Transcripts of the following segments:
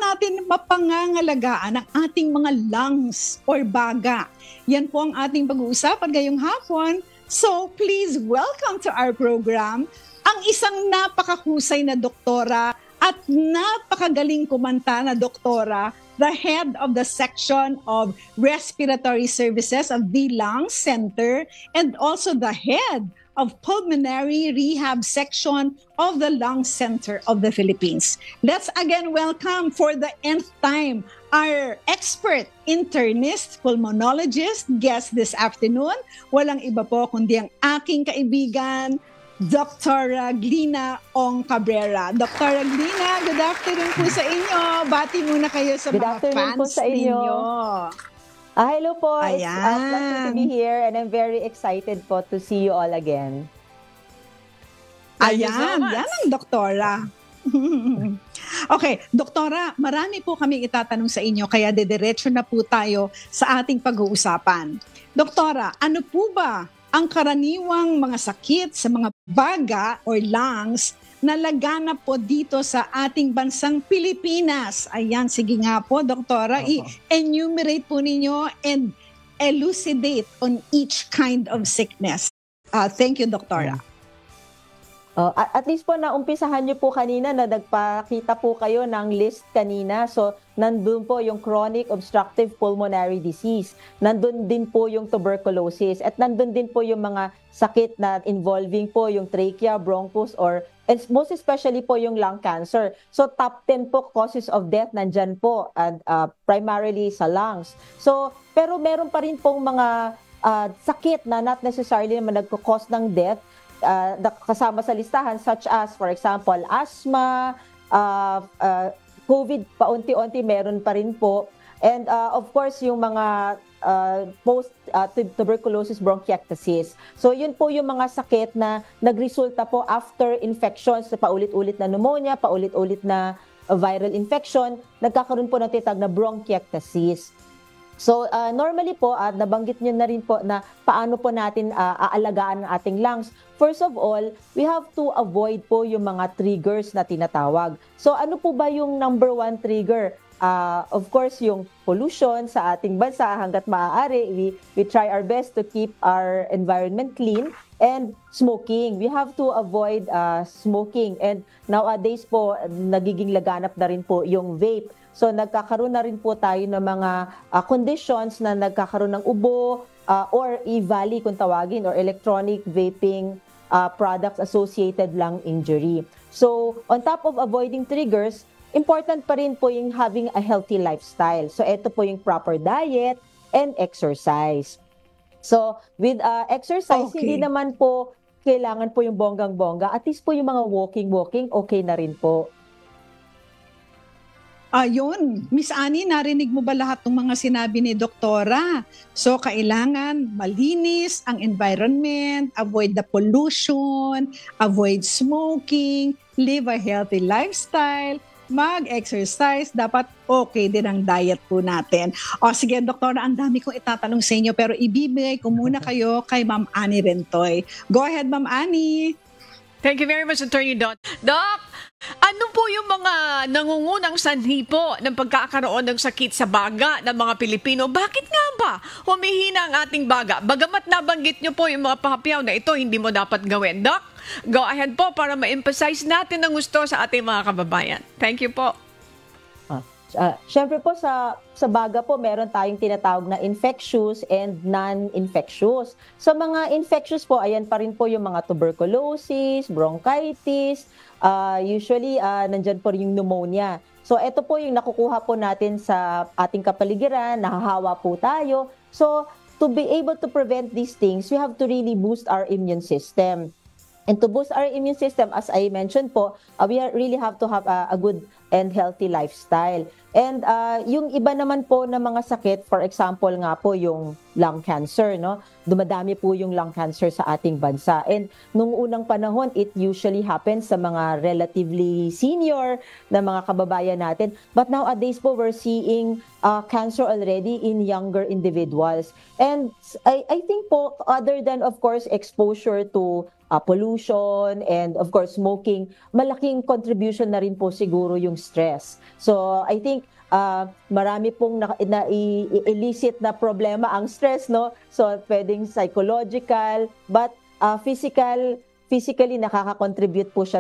natin mapangangalagaan ang ating mga lungs or baga? Yan po ang ating pag-uusapan ngayong hapon. So please welcome to our program ang isang napakahusay na doktora at napakagaling kumanta na doktora, the head of the section of respiratory services of the Lung Center and also the head of pulmonary rehab section of the Lung Center of the Philippines. Let's again welcome for the nth time our expert internist pulmonologist guest this afternoon. Walang iba po kundi ang aking kaibigan, Dr. Glina Ong Cabrera. Dr. Glina, good afternoon po sa inyo. Bati muna kayo sa mga fans ninyo. Hello po. Ayan. It's a pleasure to be here and I'm very excited po to see you all again. Ayan, yan ang doktora. Okay, doktora, marami po kami itatanong sa inyo kaya dediretso na po tayo sa ating pag-uusapan. Doktora, ano po ba ang karaniwang mga sakit sa mga baga or lungs na laganap po dito sa ating bansang Pilipinas? Ayan, sige nga po, doktora, i-enumerate po ninyo and elucidate on each kind of sickness. Thank you, doktora. At least po naumpisahan niyo po kanina na nagpakita po kayo ng list kanina. So, nandun po yung chronic obstructive pulmonary disease. Nandun din po yung tuberculosis. At nandun din po yung mga sakit na involving po yung trachea, bronchus, and most especially po yung lung cancer. So, top 10 po causes of death nandyan po, and primarily sa lungs. So, pero meron pa rin pong mga sakit na not necessarily naman nagkakos ng death, kasama sa listahan such as, for example, asthma, COVID, paunti-unti meron pa rin po. And of course, yung mga post-tuberculosis bronchiectasis. So yun po yung mga sakit na nagresulta po after infections, paulit-ulit na pneumonia, paulit-ulit na viral infection, nagkakaroon po ng tinatawag na bronchiectasis. So normally po, nabanggit niyo na rin po na paano po natin aalagaan ang ating lungs. First of all, we have to avoid po yung mga triggers na tinatawag. So ano po ba yung number one trigger? Of course, yung pollution sa ating bansa hanggat maaari. We try our best to keep our environment clean, and smoking. We have to avoid smoking. And nowadays po, nagiging laganap na rin po yung vape. So nagkakaroon na rin po tayo ng mga conditions na nagkakaroon ng ubo or EVALI kung tawagin, or electronic vaping products associated lung injury. So on top of avoiding triggers, important pa rin po yung having a healthy lifestyle. So ito po yung proper diet and exercise. So with exercise, hindi naman po kailangan po yung bonggang-bongga. At least po yung mga walking, okay na rin po. Ayun, Miss Annie, narinig mo ba lahat ng mga sinabi ni doktora? So, kailangan malinis ang environment, avoid the pollution, avoid smoking, live a healthy lifestyle, mag-exercise, dapat okay din ang diet po natin. Sige, doktora, ang dami kong itatanong sa inyo, pero ibibigay ko muna kayo kay Ma'am Annie Rentoy. Go ahead, Ma'am Annie. Thank you very much, Attorney Don. Doc, ano po yung mga nangungunang sanhi po ng pagkakaroon ng sakit sa baga ng mga Pilipino? Bakit nga ba humihina ang ating baga? Bagamat nabanggit nyo po yung mga pahapyaw na ito, hindi mo dapat gawin. Doc, go ahead po para ma-emphasize natin ang gusto sa ating mga kababayan. Thank you po. Siyempre po sa baga po, meron tayong tinatawag na infectious and non-infectious. Sa mga infectious po, ayan pa rin po yung mga tuberculosis, bronchitis, usually nandyan po rin yung pneumonia. So ito po yung nakukuha po natin sa ating kapaligiran, nahahawa po tayo. So to be able to prevent these things, we have to really boost our immune system. And to boost our immune system, as I mentioned po, we really have to have a good and healthy lifestyle. And yung iba naman po na mga sakit, for example nga po yung lung cancer, no? Dumadami po yung lung cancer sa ating bansa. And nung unang panahon, it usually happens sa mga relatively senior na mga kababayan natin. But nowadays po, we're seeing cancer already in younger individuals. And I think po, other than of course exposure to pollution, and of course smoking, malaking contribution na rin po siguro yung stress. So I think marami pong illicit na problema ang stress, no? So pwedeng psychological, but physically nakaka-contribute po siya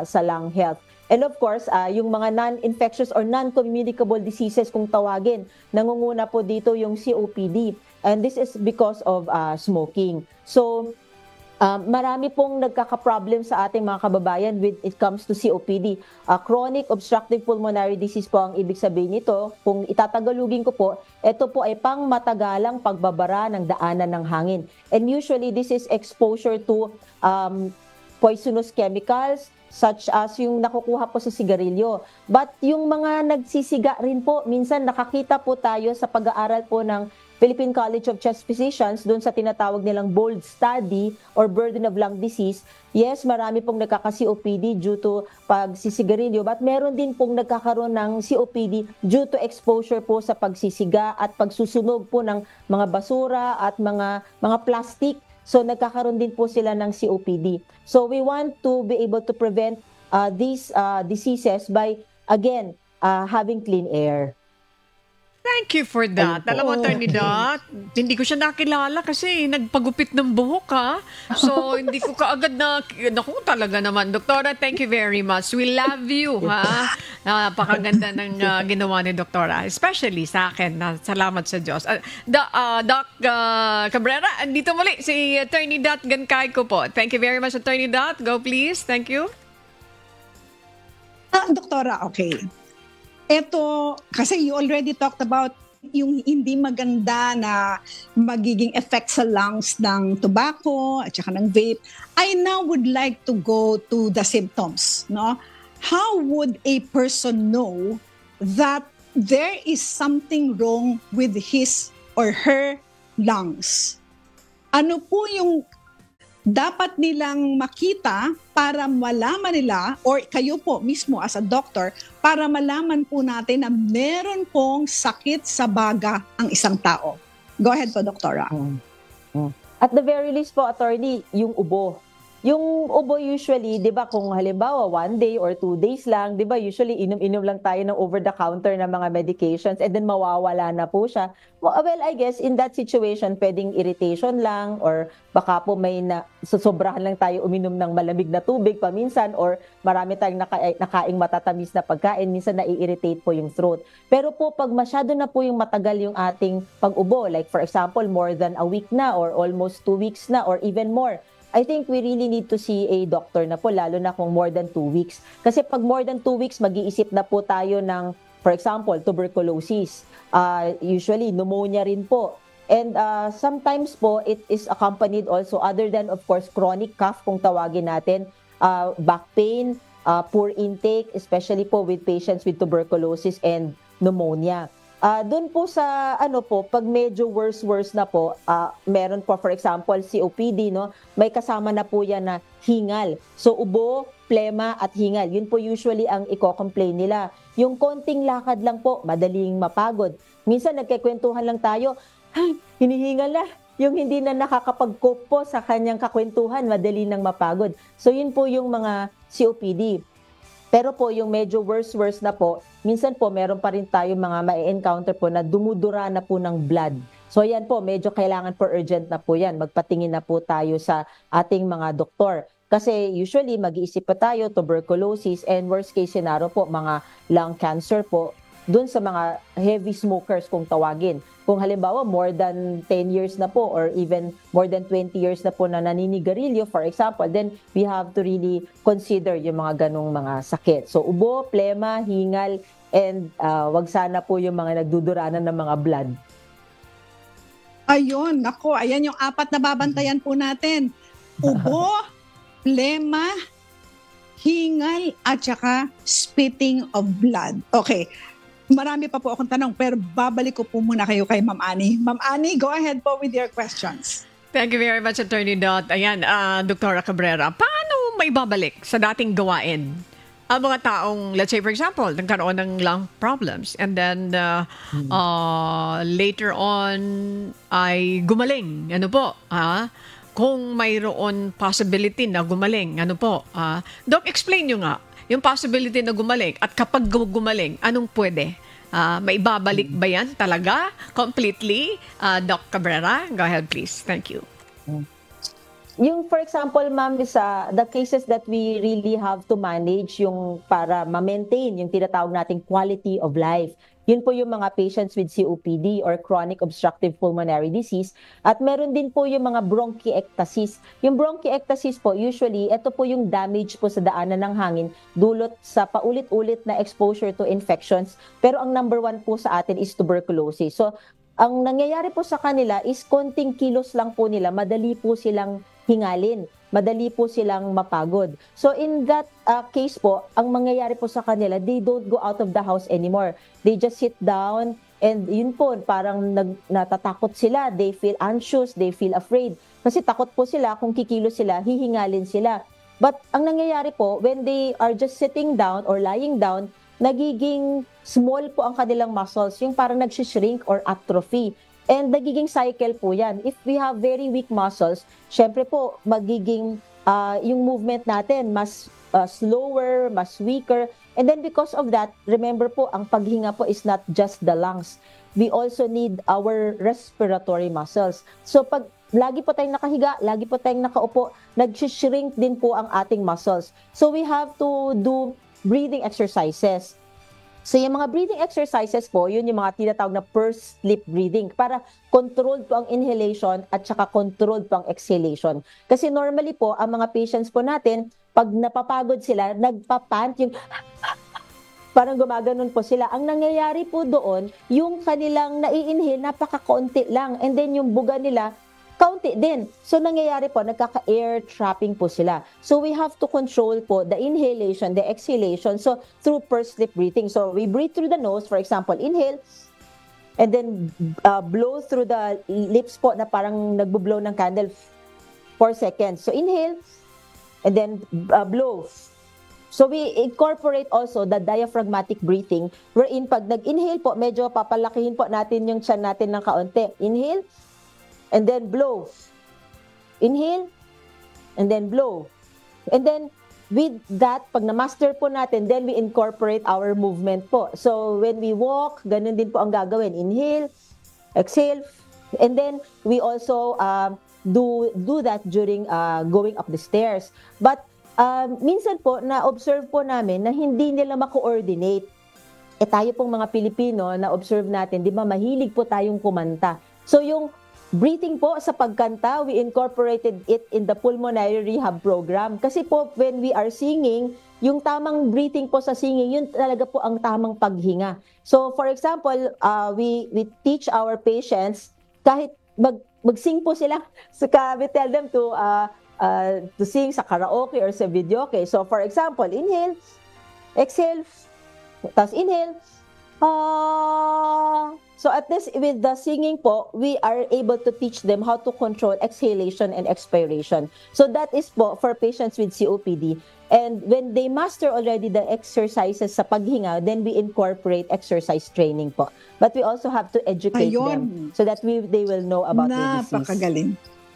sa lung health. And of course, yung mga non-infectious or non-communicable diseases kung tawagin, nangunguna po dito yung COPD. And this is because of smoking. So, marami pong nagkaka-problem sa ating mga kababayan when it comes to COPD. Chronic obstructive pulmonary disease po ang ibig sabihin nito. Kung itatagalugin ko po, ito po ay pangmatagalang pagbabara ng daanan ng hangin. And usually, this is exposure to poisonous chemicals, such as yung nakukuha po sa sigarilyo. But yung mga nagsisiga rin po, minsan nakakita po tayo sa pag-aaral po ng Philippine College of Chest Physicians doon sa tinatawag nilang BOLD study or burden of lung disease. Yes, marami pong nagkaka-COPD due to pagsisigarilyo, but meron din pong nagkakaroon ng COPD due to exposure po sa pagsisiga at pagsusunog po ng mga basura at mga plastic. So nagkakaroon din po sila ng COPD. So we want to be able to prevent these diseases by, again, having clean air. Thank you for that. Alam mo, Attorney Dot, hindi ko siya nakilala kasi nagpagupit ng buhok, ha? So, hindi ko kaagad naku, talaga naman. Doktora, thank you very much. We love you, ha? Napakaganda ng ginawa ni Doktora. Especially sa akin. Salamat sa Diyos. Doc Cabrera, andito muli si Attorney Dot Gancay ko po. Thank you very much, Attorney Dot. Go please. Thank you. Doktora, okay. Ito, kasi you already talked about yung hindi maganda na magiging effect sa lungs ng tobacco at saka ng vape. I now would like to go to the symptoms, no? How would a person know that there is something wrong with his or her lungs? Ano po yung dapat nilang makita para malaman nila, or kayo po mismo as a doctor, para malaman po natin na meron pong sakit sa baga ang isang tao? Go ahead po, Doktora. At the very least po, attorney, yung ubo. Yung ubo usually, di ba, kung halimbawa 1 day or 2 days lang, di ba, usually inom-inom lang tayo ng over-the-counter na mga medications and then mawawala na po siya. Well, I guess in that situation, pwedeng irritation lang or baka po may sosobrahan lang tayo uminom ng malamig na tubig paminsan or marami tayong nakaing matatamis na pagkain, minsan nai-irritate po yung throat. Pero po, pag masyado na po yung matagal yung ating pag-ubo, like for example, more than a week na or almost 2 weeks na or even more, I think we really need to see a doctor na po, lalo na kung more than 2 weeks. Kasi pag more than 2 weeks, mag-iisip na po tayo ng, for example, tuberculosis. Usually, pneumonia rin po. And sometimes po, it is accompanied also, other than, of course, chronic cough, kung tawagin natin, back pain, poor intake, especially po with patients with tuberculosis and pneumonia. Doon po sa pag medyo worse na po, meron po for example COPD, no, may kasama na po yan na hingal. So ubo, plema at hingal. Yun po usually ang i-complain nila. Yung konting lakad lang po, madaling mapagod. Minsan nagkikwentuhan lang tayo, hinihingal na. Yung hindi na nakakapag-cope po sa kanyang kakwentuhan, madali nang mapagod. So yun po yung mga COPD. Pero po yung medyo worse na po, minsan po meron pa rin tayo mga ma-encounter po na dumudura na po ng blood. So yan po, medyo kailangan po urgent na po yan. Magpatingin na po tayo sa ating mga doktor. Kasi usually mag-iisip pa tayo tuberculosis and worst case scenario po mga lung cancer po dun sa mga heavy smokers kung tawagin. Kung halimbawa more than 10 years na po or even more than 20 years na po na naninigarilyo, for example, then we have to really consider yung mga ganong mga sakit. So ubo, plema, hingal, and wag sana po yung mga nagduduranan ng mga blood. Ayun, nako, ayan yung 4 na babantayan po natin. Ubo, plema, hingal, at saka spitting of blood. Okay. Marami pa po akong tanong, pero babalik ko po muna kayo kay Ma'am Annie. Ma'am Annie, go ahead po with your questions. Thank you very much, Attorney Dot. Ayan, Doktora Cabrera, paano may babalik sa dating gawain ang mga taong, let's say for example, nagkaroon ng lung problems and then later on ay gumaling? Ano po? kung mayroon possibility na gumaling. Ano po? Doc, explain nyo nga yung possibility na gumaling at kapag gumaling, anong pwede? Maibabalik ba yan talaga? Completely? Doc Cabrera, go ahead please. Thank you. Yung for example, ma'am, sa the cases that we really have to manage yung para ma-maintain yung tinatawag nating quality of life. Yun po yung mga patients with COPD or chronic obstructive pulmonary disease. At meron din po yung mga bronchiectasis. Yung bronchiectasis po, usually, ito po yung damage po sa daanan ng hangin dulot sa paulit-ulit na exposure to infections. Pero ang number one po sa atin is tuberculosis. So, ang nangyayari po sa kanila is konting kilos lang po nila, madali po silang hingalin, madali po silang mapagod. So in that case po, ang mangyayari po sa kanila, they don't go out of the house anymore. They just sit down and yun po, parang natatakot sila, they feel anxious, they feel afraid. Kasi takot po sila, kung kikilos sila, hihingalin sila. But ang nangyayari po, when they are just sitting down or lying down, nagiging small po ang kanilang muscles, yung parang nag-shrink or atrophy. And nagiging cycle po yan. If we have very weak muscles, syempre po, magiging yung movement natin mas slower, mas weaker. And then because of that, remember po, ang paghinga po is not just the lungs. We also need our respiratory muscles. So pag lagi po tayong nakahiga, lagi po tayong nakaupo, nag-shrink din po ang ating muscles. So we have to do breathing exercises. So yung mga breathing exercises po, yun yung mga tinatawag na pursed lip breathing para controlled po ang inhalation at saka controlled po ang exhalation. Kasi normally po, ang mga patients po natin, pag napapagod sila, nagpapant, yung parang gumaganon po sila. Ang nangyayari po doon, yung kanilang nai-inhale, napaka-kaunti lang. And then yung buga nila, kaunti din. So, nangyayari po, nagkaka-air trapping po sila. So, we have to control po the inhalation, the exhalation. So, through pursed lip breathing. So, we breathe through the nose, for example, inhale, and then blow through the lips po na parang nagbo-blow ng candle 4 seconds. So, inhale, and then blow. So, we incorporate also the diaphragmatic breathing, wherein pag nag-inhale po, medyo papalakihin po natin yung tiyan natin ng kaunti. Inhale, and then blow. Inhale, and then blow. And then, with that, pag na-master po natin, then we incorporate our movement po. So, when we walk, ganun din po ang gagawin. Inhale, exhale, and then we also do that during going up the stairs. But, minsan po, na-observe po namin na hindi nila ma-coordinate. Tayo pong mga Pilipino, na-observe natin, di ba, mahilig po tayong kumanta. So, yung breathing po sa pagkanta, we incorporated it in the pulmonary rehab program. Kasi po, when we are singing, yung tamang breathing po sa singing, yun talaga po ang tamang paghinga. So, for example, we teach our patients, kahit mag-sing po sila, we tell them to sing sa karaoke or sa videoke. So, for example, inhale, exhale, tapos inhale, So at this, with the singing po, we are able to teach them how to control exhalation and expiration. So that is po for patients with COPD. And when they master already the exercises sa paghinga, then we incorporate exercise training po. But we also have to educate them so that they will know about the disease. Napakagaling.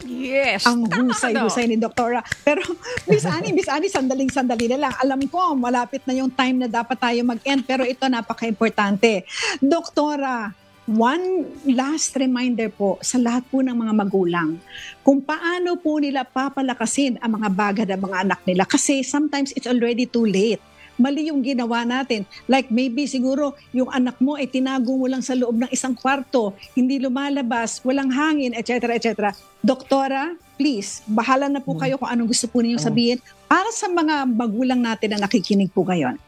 Yes. Ang husay-husay ni Doktora. Pero Miss Annie, sandali na lang. Alam ko, malapit na yung time na dapat tayo mag-end. Pero ito napaka-importante. Doktora, one last reminder po sa lahat po ng mga magulang kung paano po nila papalakasin ang mga baga ng mga anak nila. Kasi sometimes it's already too late. Mali yung ginawa natin. Like maybe siguro yung anak mo ay tinago mo lang sa loob ng isang kwarto, hindi lumalabas, walang hangin, etc. etc. Doktora, please, bahala na po kayo kung anong gusto po ninyong sabihin para sa mga magulang natin na nakikinig po ngayon.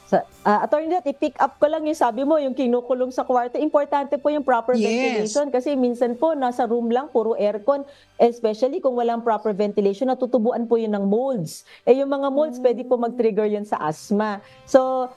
So, Attorney Dot, i-pick up ko lang yung sabi mo, yung kinukulong sa kwarto. Importante po yung proper ventilation kasi minsan po nasa room lang, puro aircon. Especially kung walang proper ventilation, natutubuan po yun ng molds. Yung mga molds, pwede po mag-trigger yun sa asthma. So,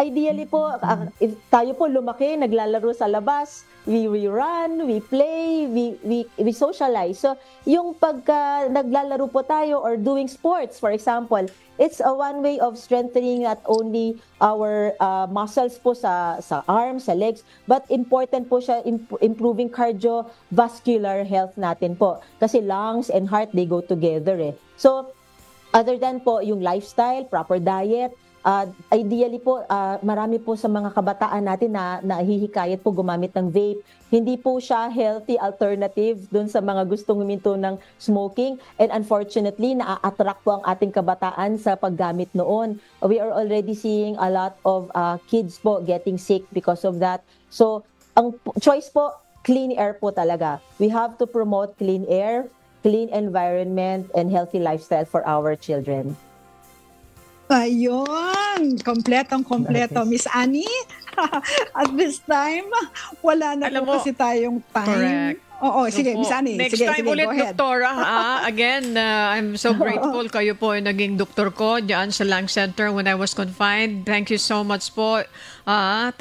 ideally po, if tayo po lumaki, naglalaro sa labas, we run, we play, we socialize. So, yung pagka naglalaro po tayo or doing sports, for example, it's a one way of strengthening not only our muscles po sa arms, sa legs, but important po siya improving cardiovascular health natin po. Kasi lungs and heart, they go together eh. So, other than po yung lifestyle, proper diet, ideally po, marami po sa mga kabataan natin na nahihikayat po gumamit ng vape. Hindi po siya healthy alternative dun sa mga gustong huminto ng smoking. And unfortunately, na-attract po ang ating kabataan sa paggamit noon. We are already seeing a lot of kids po getting sick because of that. So, ang choice po, clean air po talaga. We have to promote clean air, clean environment, and healthy lifestyle for our children. Ayun, kompletong-kompleto. Miss Annie, at this time, wala na Alam po mo, kasi tayong time. correct. Oo, sige, Opo. Miss Annie. Next Sige, time ulit, go ahead. Doktora. Again, I'm so grateful kayo po ay naging doktor ko diyan sa Lung Center when I was confined. Thank you so much po.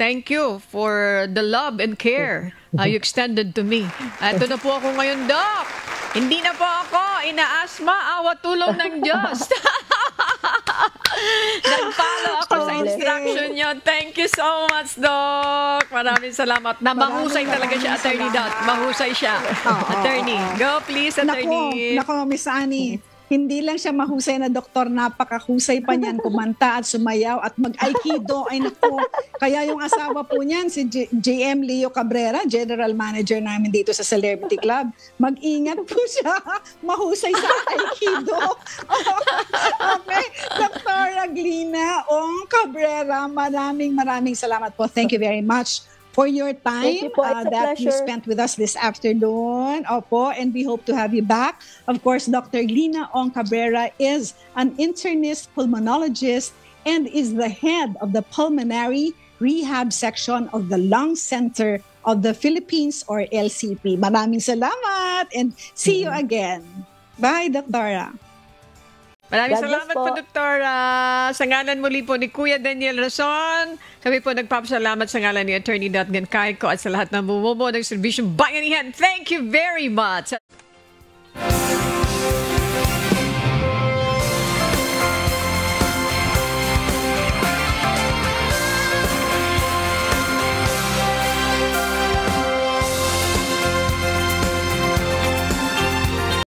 Thank you for the love and care you extended to me. Ito na po ako ngayon, Doc. Hindi na po ako inaasma, awa tulong ng Diyos. Nag-follow ako sa instruction niyo. Thank you so much, Doc. Maraming salamat. Mahusay talaga siya, Attorney Doc. Mahusay siya. Attorney. Go, please, Attorney. Nako, Miss Annie. Hindi lang siya mahusay na doktor, napakahusay pa niyan kumanta at sumayaw at mag-aikido. Ay nako, kaya yung asawa po niyan, si JM Leo Cabrera, General Manager namin dito sa Celebrity Club, mag-ingat po siya, mahusay sa aikido. Okay, Dr. Glina Ong Cabrera, maraming salamat po. Thank you very much for your time you po. It's a that you pleasure. spent with us this afternoon. Opo, and we hope to have you back. Of course, Dr. Glina Ong Cabrera is an internist pulmonologist and is the head of the pulmonary rehab section of the Lung Center of the Philippines, or LCP. Maraming salamat and see you again. Bye, Dr. Maraming God bless salamat po. po, Doktora. Sa ngalan muli po ni Kuya Daniel Rason, kami po nagpapasalamat sa ngalan ni Attorney Dot Gancayco at sa lahat ng bumubuo ng serbisyong bayanihan. Thank you very much.